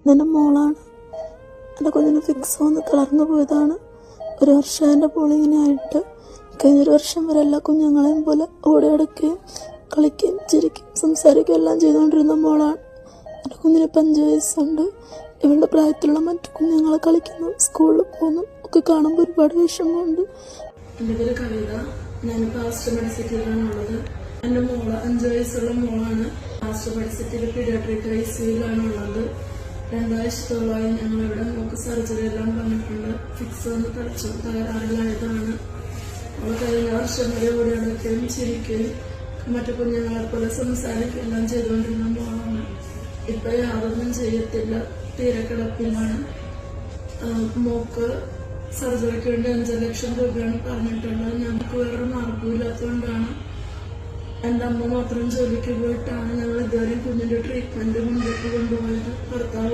ഇതെൻ്റെ മോളാണ്. എൻ്റെ കുഞ്ഞിന് ഫിക്സ് വന്ന് തളർന്നു പോയതാണ്. ഒരു വർഷം എൻ്റെ മോൾ ഇങ്ങനെ ആയിട്ട്. കഴിഞ്ഞൊരു വർഷം വരെ എല്ലാ കുഞ്ഞുങ്ങളെയും പോലെ ഓടി അടക്കുകയും കളിക്കുകയും ചിരിക്കുകയും സംസാരിക്കുകയും എല്ലാം ചെയ്തുകൊണ്ടിരുന്ന മോളാണ്. എൻ്റെ കുഞ്ഞിന് 5 വയസ്സുണ്ട്. ഇവളുടെ പ്രായത്തിലുള്ള മറ്റു കുഞ്ഞുങ്ങളെ കളിക്കുന്നു, സ്കൂളിൽ പോകുന്നു ഒക്കെ കാണുമ്പോൾ ഒരുപാട് വിഷമമുണ്ട്. എൻ്റെ പേര് കവിത. ഞാനിപ്പോൾ ആസ്റ്റർ മെഡിസിറ്റിയിലാണുള്ളത്. എൻ്റെ മോള് 5 വയസ്സുള്ള മോളാണ്. Aster മെഡിസിറ്റിയിൽ paediatric ICUവിലാണുള്ളത്. 2 ആഴ്ചത്തോളമായി ഞങ്ങളിവിടെ നമുക്ക് സർജറി എല്ലാം പറഞ്ഞിട്ടുണ്ട്. ഫിക്സ് വന്ന് തകരാറിലായതാണ്. അവൾ കഴിഞ്ഞ വർഷം വരെ ഓടി അടക്കുകയും ചിരിക്കുകയും മറ്റു കുഞ്ഞുങ്ങളെ പോലെ സംസാരിക്കുകയും എല്ലാം ചെയ്തുകൊണ്ടിരുന്ന മോളാണ്. ഇപ്പൊ യാതൊന്നും ചെയ്യത്തില്ല, തീരെ കിടപ്പിലാണ്. മോക്ക് സർജറിക്ക് വേണ്ടി 5 ലക്ഷം രൂപയാണ് പറഞ്ഞിട്ടുള്ളത്. ഞങ്ങൾക്ക് വേറൊരു മാർഗവും ഇല്ലാത്തതുകൊണ്ടാണ്. എൻ്റെ അമ്മ മാത്രം ജോലിക്ക് പോയിട്ടാണ് ഞങ്ങൾ ഇതുവരെയും കുഞ്ഞിന്റെ ട്രീറ്റ്മെന്റ് മുന്നോട്ട് കൊണ്ടുപോയത്. ഭർത്താവ്